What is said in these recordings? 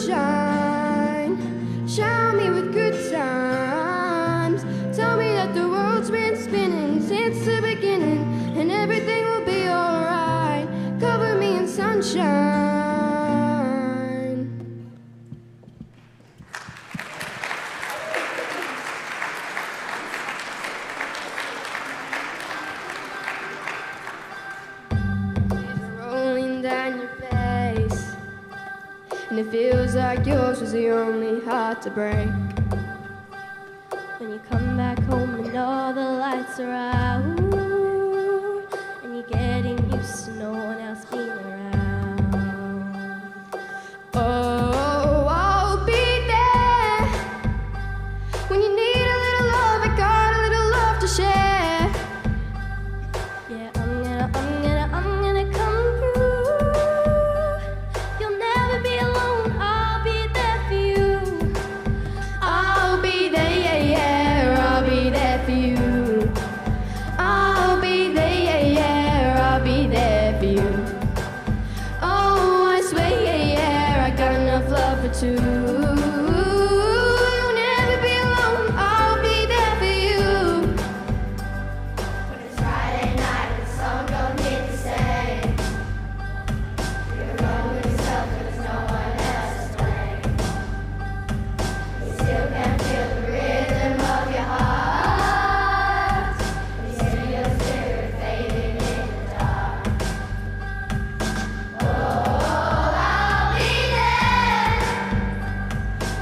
sunshine. Shower me with good times. Tell me that the world's been spinning since the beginning, and everything will be alright. Cover me in sunshine. Rolling down your face, and it feels like yours was the only heart to break. When you come back home and all the lights are out, and you're getting used to no one else being around. Oh, I'll be there when you need a little love. I got a little love to share. Yeah, I'm gonna come through. You'll never be alone. I'll be there for you. I'll be there, yeah, yeah. I'll be there for you. I'll be there, yeah, yeah. I'll be there for you. Oh, I swear, yeah, yeah. I got enough love for two. You'll never be alone. I'll be there for you. When it's Friday night and someone don't need to say you're alone with yourself, there's no one else to blame. You still can feel the rhythm of your heart. You see your spirit fading in the dark. Oh, I'll be there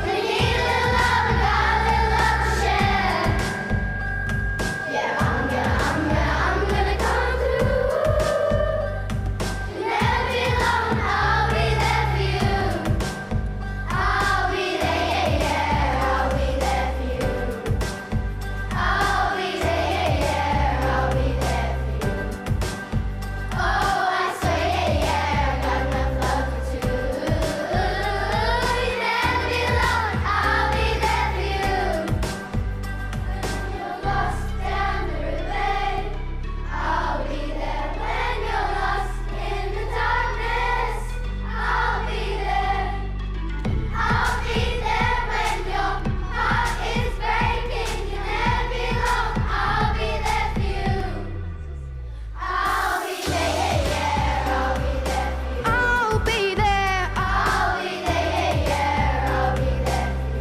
when you need a little love. I got a little love to share. Yeah, I'm gonna come through. You'll never be alone. I'll be there for you. I'll be there, yeah, yeah. I'll be there for you. I'll be there, yeah, yeah. I'll be there for you. Oh, I swear, yeah, yeah. I got enough love for two. You'll never be alone. I'll be there for you. When you're lost down the river, I'll be there. When you're lost in the darkness, I'll be there. I'll be there when your heart is breaking. You'll never be alone. I'll be there for you. I'll be there, yeah, yeah. I'll be there for you. I'll be there. I'll be there, yeah, yeah. I'll be there for you.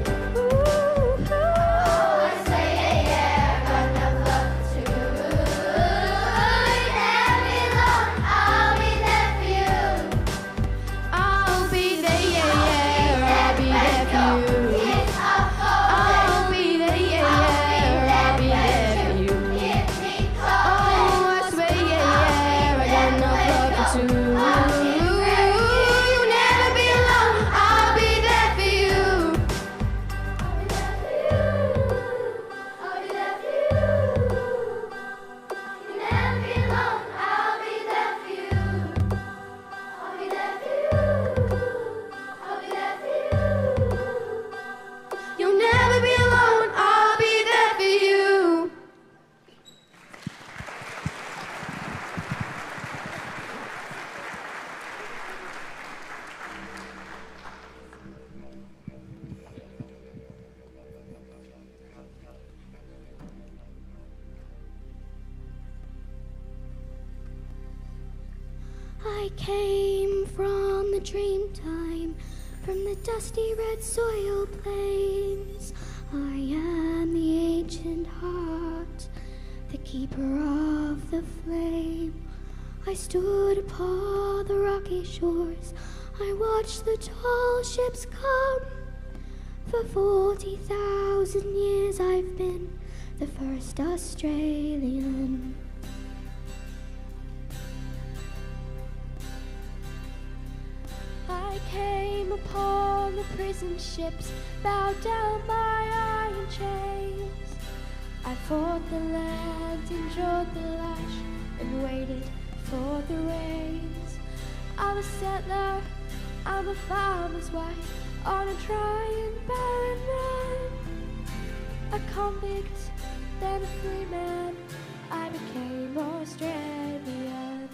Oh, I say, yeah, yeah. I got enough love for two. You'll never be alone. I'll be there for you. I'll be there, yeah, yeah. I'll be there for you. I'll be there, yeah, yeah. I'll be there for you. Oh, I swear, yeah, yeah. I got enough love for two. You'll never be alone. I'll be there for you. I'll be there for you. You'll never be alone. I'll be there for you. I'll be there for you. I'll be there for you. You'll never be alone. I'll be there for you. I came from the dream time, from the dusty red soil plains. I am the ancient heart, the keeper of the flame. I stood upon the rocky shores, I watched the tall ships come. For 40,000 years I've been the first Australian. I came upon the prison ships, bowed down by iron chains. I fought the land, endured the lash, and waited for the rains. I'm a settler, I'm a farmer's wife, on a dry and barren run. A convict, then a free man, I became Australian.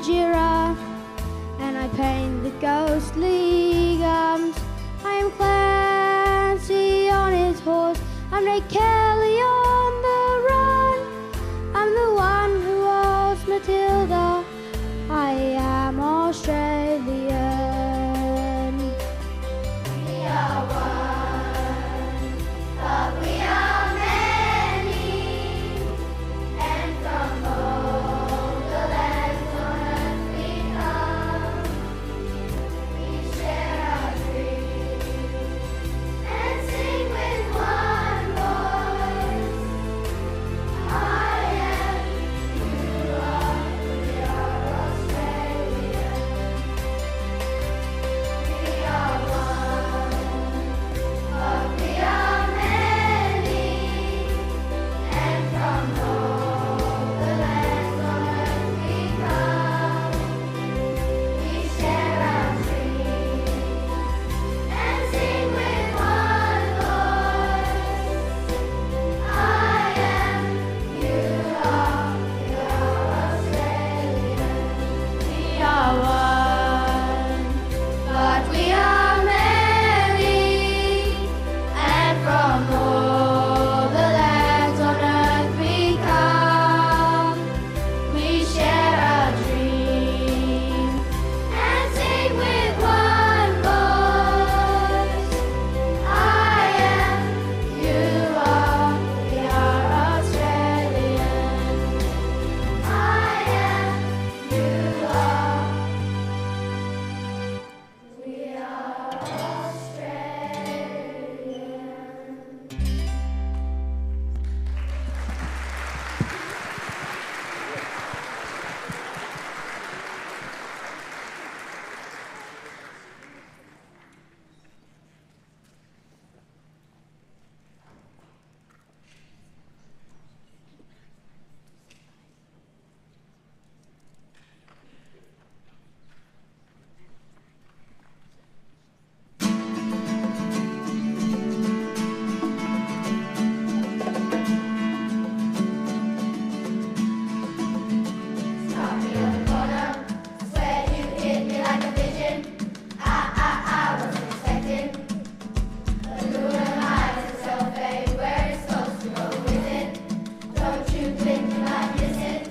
giraffe, and I paint the ghostly gums. I am Clancy on his horse, I'm Ray Kelly on the run. I'm the one who holds Matilda, I am Australian. We are one, but we are many, and from all the lands on earth we come. We share our dreams and sing with one voice. I am, you are, we are Australian. We are one, but we are many, and from all the lands on earth we come. We share our dreams and sing with one voice. I am, you are, we are Australian. We are one, but we are many, and from all the lands on earth we come. We share our dreams and sing with one voice. I am, you are, we are Australian. I am, you are, we are Australian. Stop me on the corner, swear you hit me like a pigeon. I wasn't expecting. The lunar lies is so vague, where it's supposed to go with it. Don't you think you might miss it?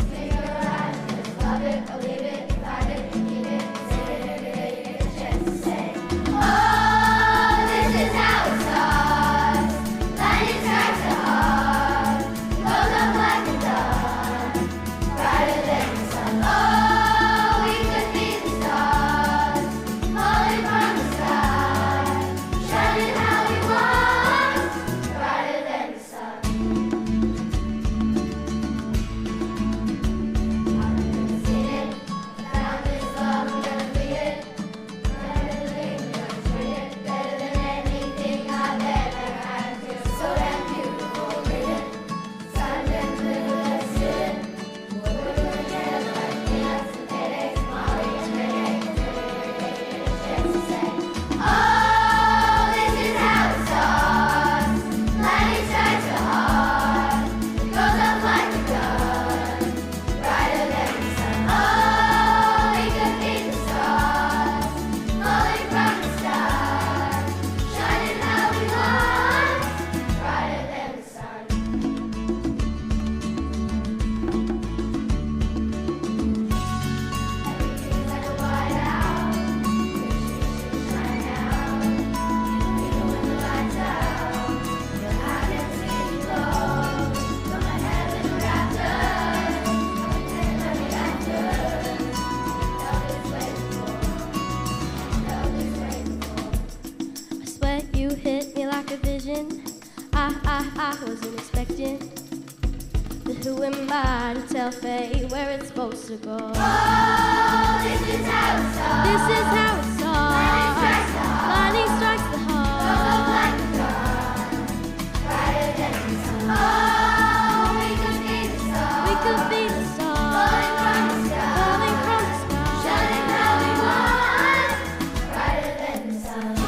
Sing your life, just love it or leave it, find it and keep it. Say it every day, you get a chance to say, oh, this is how it starts. Lightning strikes the heart, goes up like a dart, brighter than the sun. Oh, we could be the stars, falling from the sky, shining how we want, brighter than the sun. I've never seen it, found this love, I'm gonna be it. Better than anything I've ever had. Feels so damn beautiful, written. Sun and blue, let's do it. We're together like peanuts and headaches, Molly and headaches. Get a chance to say, oh, this is how it starts. Lightning strikes the heart, goes up like a gun, brighter than the sun. Oh, we could be the stars, falling from the sky, shining how we want, brighter than the sun. Everything's like a white owl, shine out, even when the lights out. But I can see you glow from the heaven rafters, and let me after. Love is waiting for, love is waiting for. I swear you hit me like a vision. I wasn't expecting. But who am I to tell fate where it's supposed to go? Oh, this is how it starts. This is how it starts. Lightning strikes the heart. Lightning strikes the Goes up heart. like a gun, brighter than the sun. Oh, we could be the stars, We could be the falling stars, from the sky, falling from the sky. shining how we want, brighter than the sun. Oh,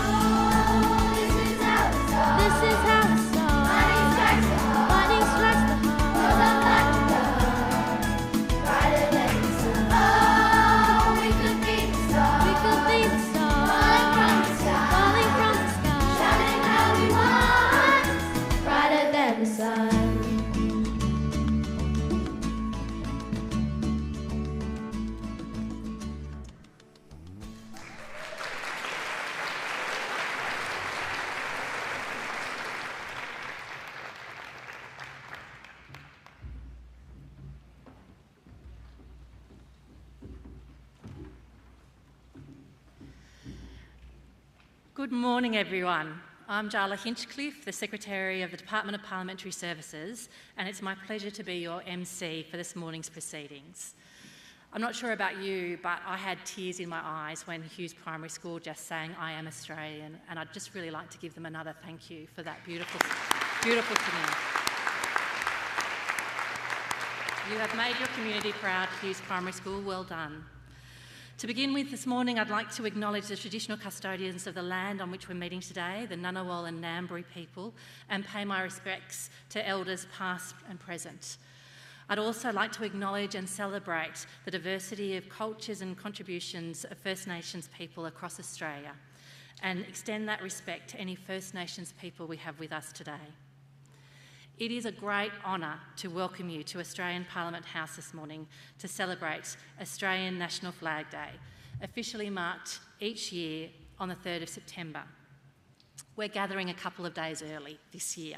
this is how it starts. This is how it starts. Lightning strikes the heart, Lightning strikes the goes heart. up like a gun, brighter than the sun. Oh, Good morning, everyone. I'm Jala Hinchcliffe, the Secretary of the Department of Parliamentary Services, and it's my pleasure to be your MC for this morning's proceedings. I'm not sure about you, but I had tears in my eyes when Hughes Primary School just sang "I Am Australian," and I'd just really like to give them another thank you for that beautiful singing. You have made your community proud, Hughes Primary School. Well done. To begin with this morning, I'd like to acknowledge the traditional custodians of the land on which we're meeting today, the Ngunnawal and Ngambri people, and pay my respects to elders past and present. I'd also like to acknowledge and celebrate the diversity of cultures and contributions of First Nations people across Australia, and extend that respect to any First Nations people we have with us today. It is a great honour to welcome you to Australian Parliament House this morning to celebrate Australian National Flag Day, officially marked each year on the 3rd of September. We're gathering a couple of days early this year.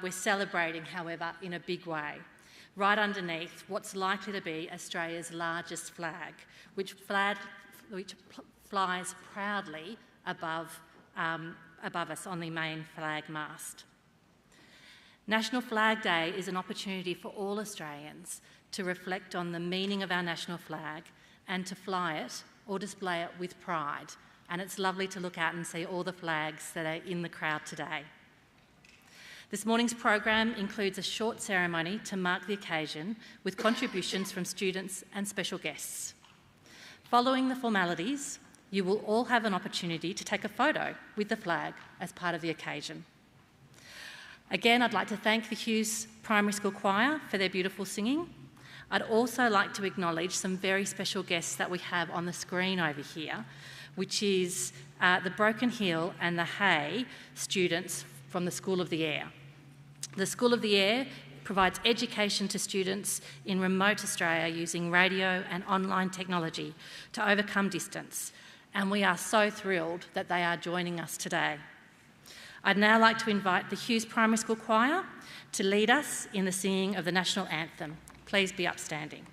We're celebrating, however, in a big way, right underneath what's likely to be Australia's largest flag, which flies proudly above us on the main flag mast. National Flag Day is an opportunity for all Australians to reflect on the meaning of our national flag and to fly it or display it with pride. And it's lovely to look out and see all the flags that are in the crowd today. This morning's program includes a short ceremony to mark the occasion with contributions from students and special guests. Following the formalities, you will all have an opportunity to take a photo with the flag as part of the occasion. Again, I'd like to thank the Hughes Primary School Choir for their beautiful singing. I'd also like to acknowledge some very special guests that we have on the screen over here, which is the Broken Hill and the Hay students from the School of the Air. The School of the Air provides education to students in remote Australia using radio and online technology to overcome distance, and we are so thrilled that they are joining us today. I'd now like to invite the Hughes Primary School Choir to lead us in the singing of the National Anthem. Please be upstanding.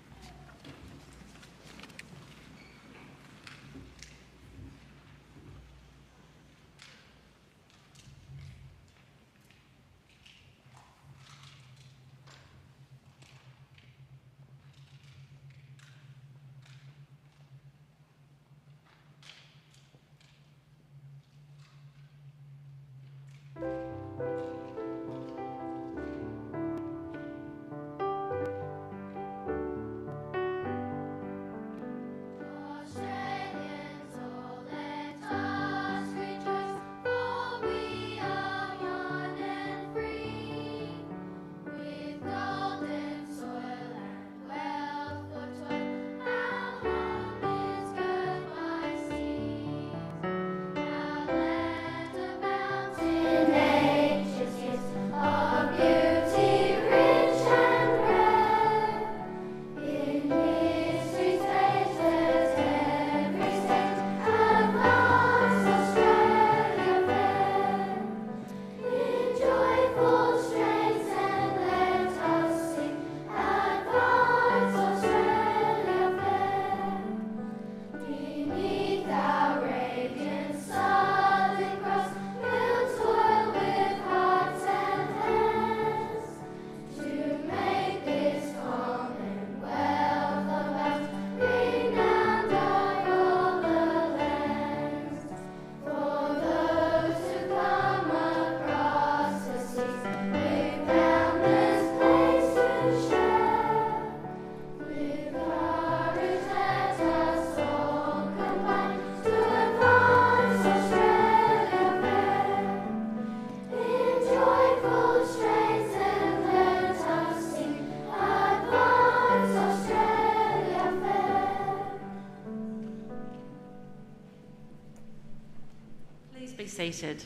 Seated.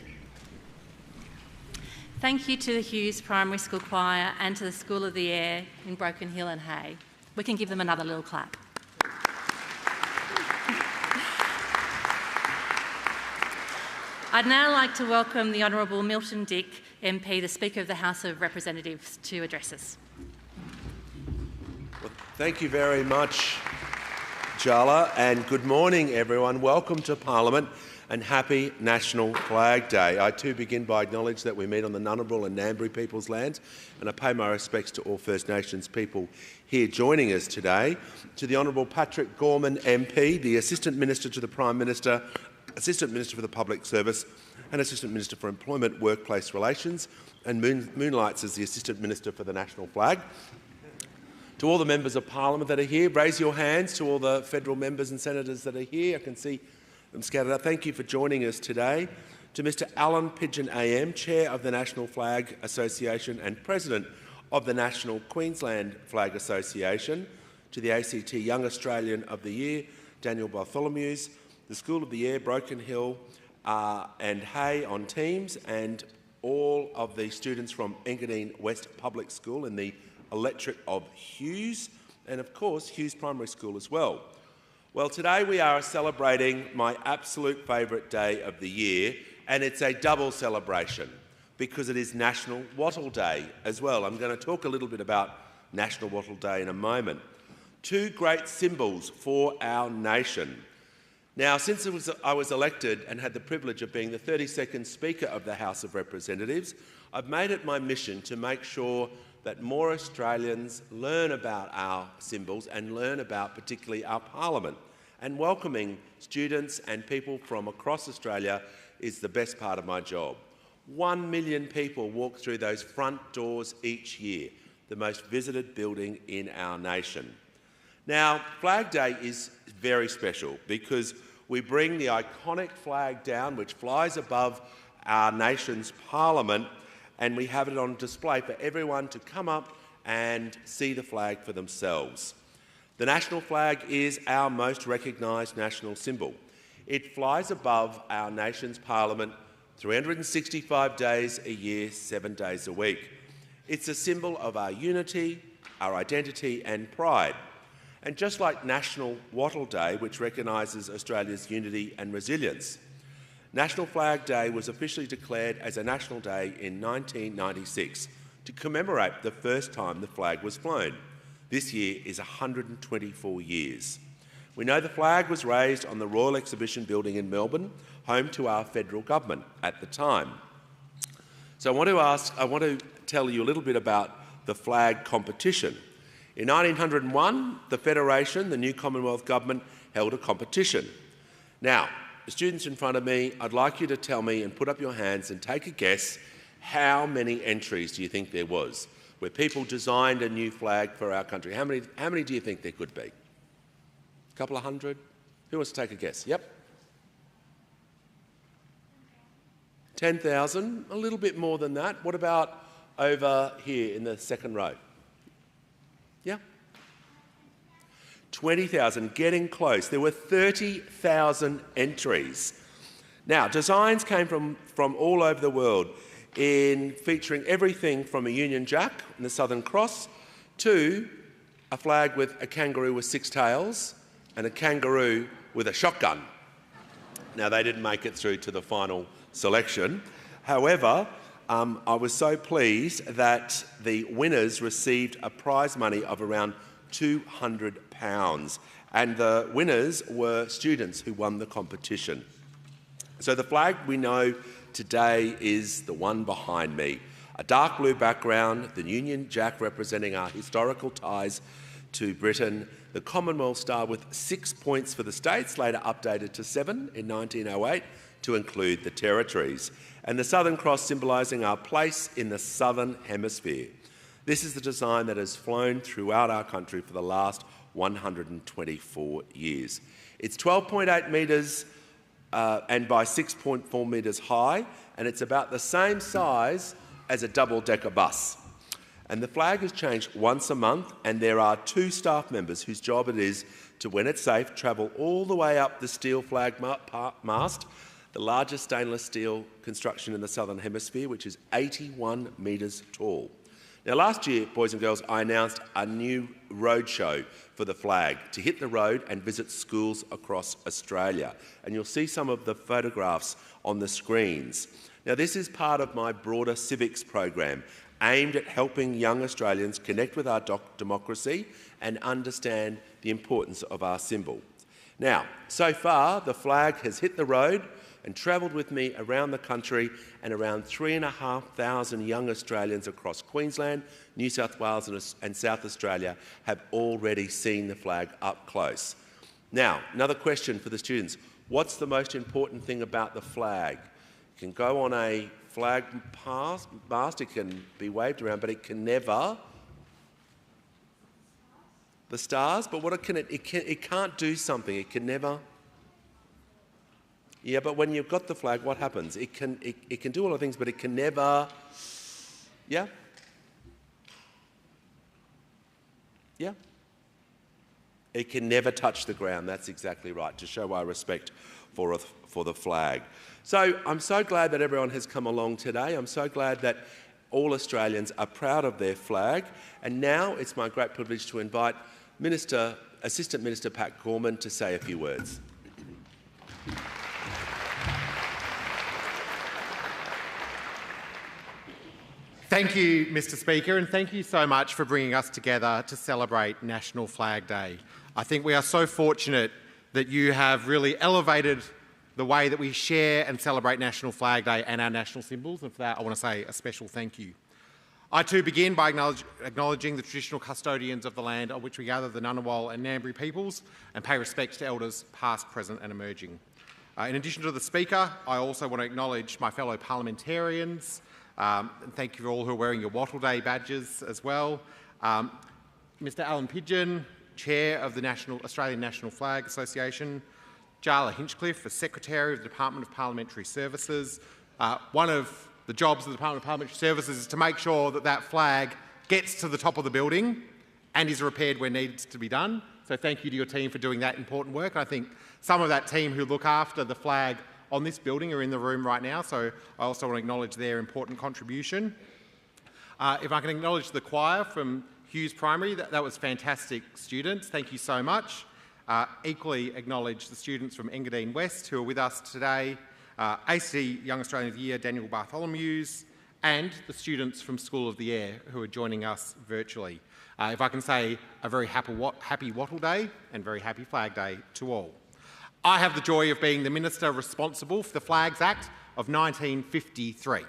Thank you to the Hughes Primary School Choir and to the School of the Air in Broken Hill and Hay. We can give them another little clap. I'd now like to welcome the Honourable Milton Dick, MP, the Speaker of the House of Representatives, to address us. Well, thank you very much, Jala, and good morning, everyone. Welcome to Parliament. and happy National Flag Day. I too begin by acknowledging that we meet on the Ngunnawal and Ngambri people's lands, and I pay my respects to all First Nations people here joining us today. To the Honourable Patrick Gorman MP, the Assistant Minister to the Prime Minister, Assistant Minister for the Public Service and Assistant Minister for Employment, Workplace Relations, and moonlights as the Assistant Minister for the National Flag. To all the members of Parliament that are here, raise your hands. To all the federal members and senators that are here, I can see them scattered up. Thank you for joining us today. To Mr Allan, Pidgeon AM, Chair of the National Flag Association and President of the National Queensland Flag Association. To the ACT Young Australian of the Year, Daniel Bartholomews, the School of the Year, Broken Hill and Hay on teams, and all of the students from Engadine West Public School in the electorate of Hughes, and of course Hughes Primary School as well. Well, today we are celebrating my absolute favourite day of the year, and it's a double celebration because it is National Wattle Day as well. I'm going to talk a little bit about National Wattle Day in a moment. Two great symbols for our nation. Now, since I was elected and had the privilege of being the 32nd Speaker of the House of Representatives, I've made it my mission to make sure that more Australians learn about our symbols and learn about particularly our Parliament. And welcoming students and people from across Australia is the best part of my job. 1 million people walk through those front doors each year, the most visited building in our nation. Now, Flag Day is very special because we bring the iconic flag down, which flies above our nation's Parliament, and we have it on display for everyone to come up and see the flag for themselves. The national flag is our most recognised national symbol. It flies above our nation's Parliament 365 days a year, 7 days a week. It's a symbol of our unity, our identity and pride. And just like National Wattle Day, which recognises Australia's unity and resilience, National Flag Day was officially declared as a national day in 1996 to commemorate the first time the flag was flown. This year is 124 years. We know the flag was raised on the Royal Exhibition Building in Melbourne, home to our federal government at the time. So I want to tell you a little bit about the flag competition. In 1901, the Federation, the new Commonwealth government, held a competition. Now, the students in front of me, I'd like you to tell me and put up your hands and take a guess, how many entries do you think there was where people designed a new flag for our country? How many do you think there could be? A couple of hundred? Who wants to take a guess? Yep. 10,000, a little bit more than that. What about over here in the second row? Yeah. 20,000, getting close. There were 30,000 entries. Now, designs came from all over the world, featuring everything from a Union Jack and the Southern Cross to a flag with a kangaroo with 6 tails and a kangaroo with a shotgun. Now, they didn't make it through to the final selection. However, I was so pleased that the winners received a prize money of around £200, and the winners were students who won the competition. So the flag we know today is the one behind me. A dark blue background, the Union Jack representing our historical ties to Britain, the Commonwealth Star with 6 points for the states, later updated to 7 in 1908 to include the territories, and the Southern Cross symbolising our place in the Southern Hemisphere. This is the design that has flown throughout our country for the last 124 years. It's 12.8 metres and by 6.4 metres high, and it's about the same size as a double-decker bus. And the flag is changed once a month, and there are 2 staff members whose job it is to, when it's safe, travel all the way up the steel flag mast, the largest stainless steel construction in the Southern Hemisphere, which is 81 metres tall. Now, last year, boys and girls, I announced a new roadshow for the flag to hit the road and visit schools across Australia. And you'll see some of the photographs on the screens. Now, this is part of my broader civics program aimed at helping young Australians connect with our democracy and understand the importance of our symbol. Now, so far, the flag has hit the road and travelled with me around the country, and around 3,500 young Australians across Queensland, New South Wales and South Australia have already seen the flag up close. Now, another question for the students. What's the most important thing about the flag? It can go on a flag mast, it can be waved around, but it can never... The stars, but what it can't do something. It can never... Yeah, but when you've got the flag, what happens? It can do all the things, but it can never... Yeah? Yeah? It can never touch the ground. That's exactly right, to show our respect for the flag. So I'm so glad that everyone has come along today. I'm so glad that all Australians are proud of their flag. And now it's my great privilege to invite Assistant Minister Pat Gorman to say a few words. Thank you, Mr Speaker, and thank you so much for bringing us together to celebrate National Flag Day. I think we are so fortunate that you have really elevated the way that we share and celebrate National Flag Day and our national symbols, and for that I want to say a special thank you. I too begin by acknowledging the traditional custodians of the land on which we gather, the Ngunnawal and Ngambri peoples, and pay respect to elders past, present and emerging. In addition to the Speaker, I also want to acknowledge my fellow parliamentarians, and thank you all who are wearing your Wattle Day badges as well. Mr Allan Pidgeon, Chair of the Australian National Flag Association, Jarla Hinchcliffe, as Secretary of the Department of Parliamentary Services. One of the jobs of the Department of Parliamentary Services is to make sure that that flag gets to the top of the building and is repaired where needs to be done. So thank you to your team for doing that important work. I think some of that team who look after the flag on this building are in the room right now, so I also want to acknowledge their important contribution. If I can acknowledge the choir from Hughes Primary, that was fantastic students. Thank you so much. Equally acknowledge the students from Engadine West who are with us today, ACT Young Australian of the Year, Daniel Bartholomew's, and the students from School of the Air who are joining us virtually. If I can say a very happy Wattle Day and very happy Flag Day to all. I have the joy of being the Minister responsible for the Flags Act of 1953.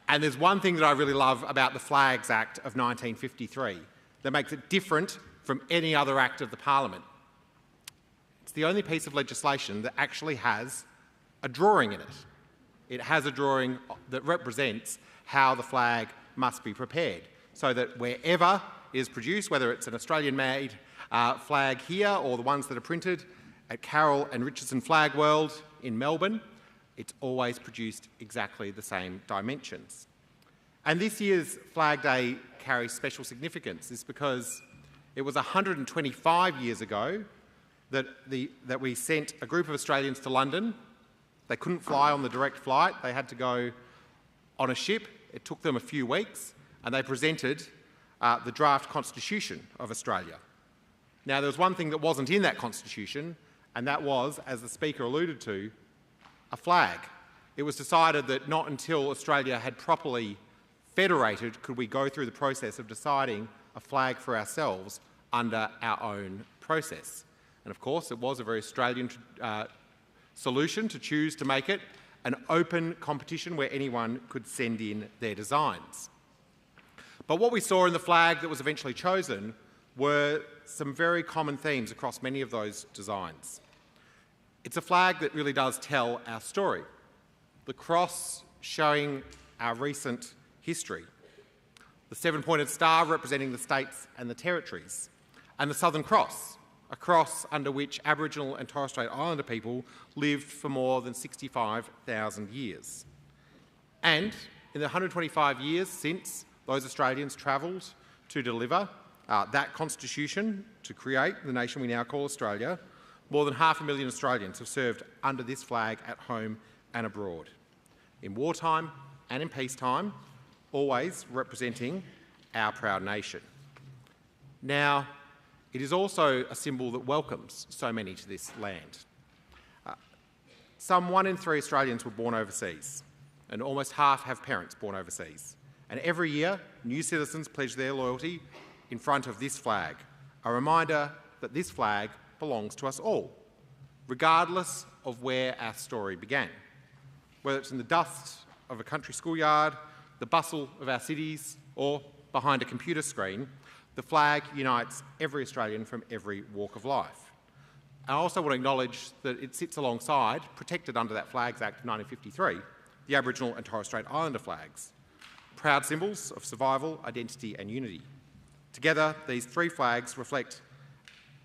And there's one thing that I really love about the Flags Act of 1953 that makes it different from any other act of the Parliament. It's the only piece of legislation that actually has a drawing in it. It has a drawing that represents how the flag must be prepared, so that wherever it is produced, whether it's an Australian-made flag here or the ones that are printed at Carroll and Richardson Flag World in Melbourne, it's always produced exactly the same dimensions. And this year's Flag Day carries special significance. It's because it was 125 years ago that we sent a group of Australians to London. They couldn't fly on the direct flight. They had to go on a ship. It took them a few weeks, and they presented the draft Constitution of Australia. Now, there was one thing that wasn't in that Constitution, and that was, as the Speaker alluded to, a flag. It was decided that not until Australia had properly federated could we go through the process of deciding a flag for ourselves under our own process. And of course, it was a very Australian solution to choose to make it an open competition where anyone could send in their designs. But what we saw in the flag that was eventually chosen were some very common themes across many of those designs. It's a flag that really does tell our story. The cross showing our recent history, the seven-pointed star representing the states and the territories, and the Southern Cross, a cross under which Aboriginal and Torres Strait Islander people lived for more than 65,000 years. And in the 125 years since those Australians travelled to deliver that constitution to create the nation we now call Australia, more than 500,000 Australians have served under this flag at home and abroad, in wartime and in peacetime, always representing our proud nation. Now, it is also a symbol that welcomes so many to this land. Some 1 in 3 Australians were born overseas, and almost half have parents born overseas. And every year, new citizens pledge their loyalty in front of this flag, a reminder that this flag belongs to us all. regardless of where our story began. Whether it's in the dust of a country schoolyard, the bustle of our cities, or behind a computer screen, the flag unites every Australian from every walk of life. I also want to acknowledge that it sits alongside, protected under that Flags Act of 1953, the Aboriginal and Torres Strait Islander flags, proud symbols of survival, identity and unity. Together, these three flags reflect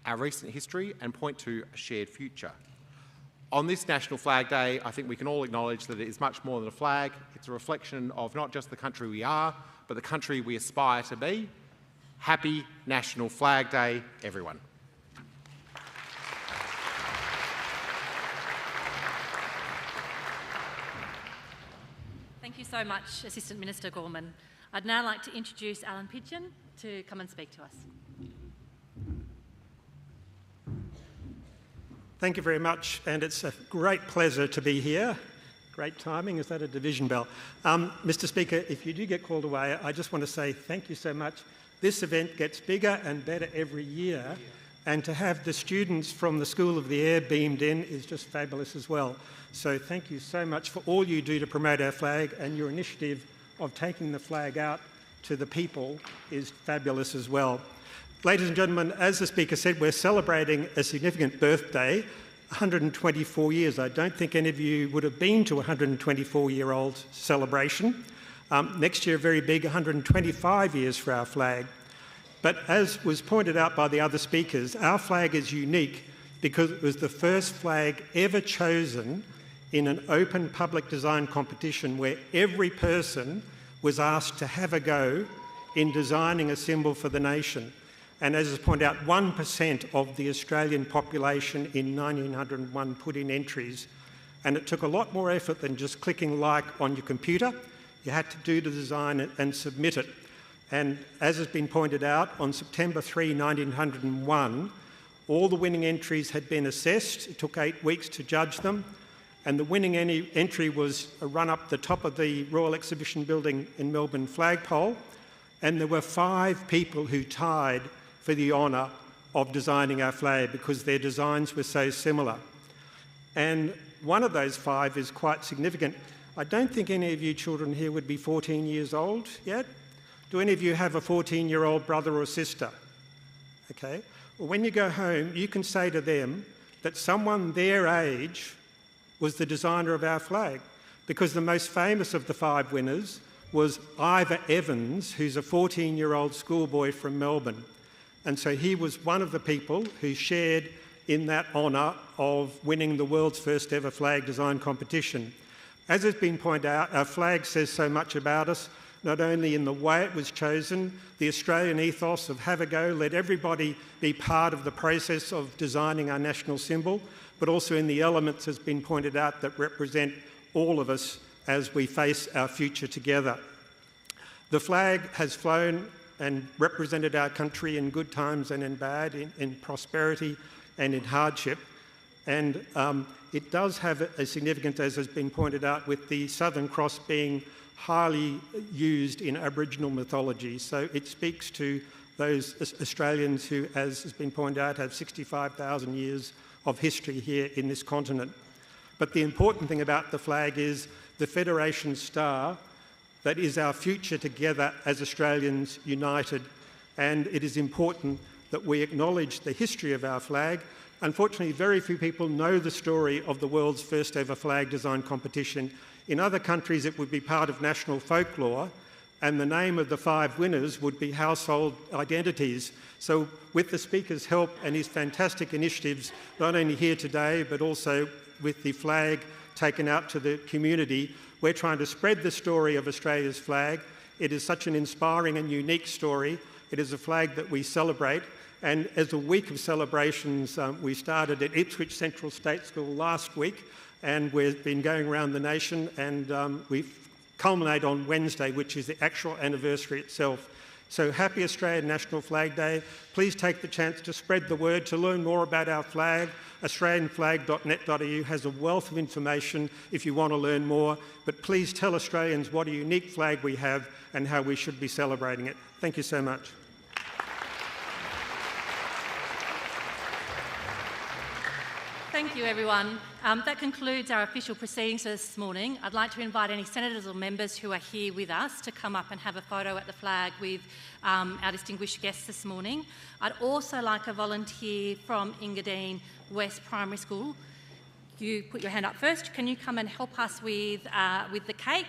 our recent history and point to a shared future. On this National Flag Day, I think we can all acknowledge that it is much more than a flag. It's a reflection of not just the country we are, but the country we aspire to be. Happy National Flag Day, everyone. Thank you so much, Assistant Minister Gorman. I'd now like to introduce Allan Pidgeon to come and speak to us. Thank you very much, and it's a great pleasure to be here. Great timing. Is that a division bell? Mr. Speaker, if you do get called away, I just want to say thank you so much. This event gets bigger and better every year, and to have the students from the School of the Air beamed in is just fabulous as well. So thank you so much for all you do to promote our flag, and your initiative of taking the flag out to the people is fabulous as well. Ladies and gentlemen, as the Speaker said, we're celebrating a significant birthday, 124 years. I don't think any of you would have been to a 124-year-old celebration. Next year, very big, 125 years for our flag. But as was pointed out by the other speakers, our flag is unique because it was the first flag ever chosen in an open public design competition where every person was asked to have a go in designing a symbol for the nation. And as was pointed out, 1% of the Australian population in 1901 put in entries. And it took a lot more effort than just clicking like on your computer. You had to do the design and submit it. And as has been pointed out, on September 3, 1901, all the winning entries had been assessed. It took 8 weeks to judge them. And the winning entry was a run up the top of the Royal Exhibition Building in Melbourne flagpole. And there were 5 people who tied for the honour of designing our flag because their designs were so similar. And one of those 5 is quite significant. I don't think any of you children here would be 14 years old yet. Do any of you have a 14-year-old brother or sister? Okay. Well, when you go home, you can say to them that someone their age was the designer of our flag, because the most famous of the 5 winners was Ivor Evans, who's a 14-year-old schoolboy from Melbourne. And so he was one of the people who shared in that honour of winning the world's first ever flag design competition. As has been pointed out, our flag says so much about us, not only in the way it was chosen, the Australian ethos of have a go, let everybody be part of the process of designing our national symbol, but also in the elements, as been pointed out, that represent all of us as we face our future together. The flag has flown and represented our country in good times and in bad, in prosperity and in hardship. And it does have a significance, as has been pointed out, with the Southern Cross being highly used in Aboriginal mythology. So it speaks to those Australians who, as has been pointed out, have 65,000 years of history here in this continent. But the important thing about the flag is the Federation Star, that is our future together as Australians united. And it is important that we acknowledge the history of our flag. Unfortunately, very few people know the story of the world's first ever flag design competition. In other countries, it would be part of national folklore, and the name of the 5 winners would be household identities. So with the Speaker's help and his fantastic initiatives, not only here today, but also with the flag taken out to the community, we're trying to spread the story of Australia's flag. It is such an inspiring and unique story. It is a flag that we celebrate. And as a week of celebrations, we started at Ipswich Central State School last week, and we've been going around the nation, and we culminate on Wednesday, which is the actual anniversary itself. So happy Australian National Flag Day. Please take the chance to spread the word. To learn more about our flag, australianflag.net.au has a wealth of information if you want to learn more. But please tell Australians what a unique flag we have and how we should be celebrating it. Thank you so much. Thank you, everyone. That concludes our official proceedings for this morning. I'd like to invite any senators or members who are here with us to come up and have a photo at the flag with our distinguished guests this morning. I'd also like a volunteer from Engadine West Primary School. You put your hand up first. Can you come and help us with the cake?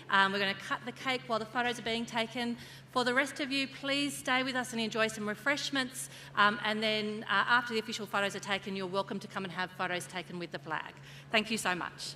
We're going to cut the cake while the photos are being taken. For the rest of you, please stay with us and enjoy some refreshments. And then after the official photos are taken, you're welcome to come and have photos taken with the flag. Thank you so much.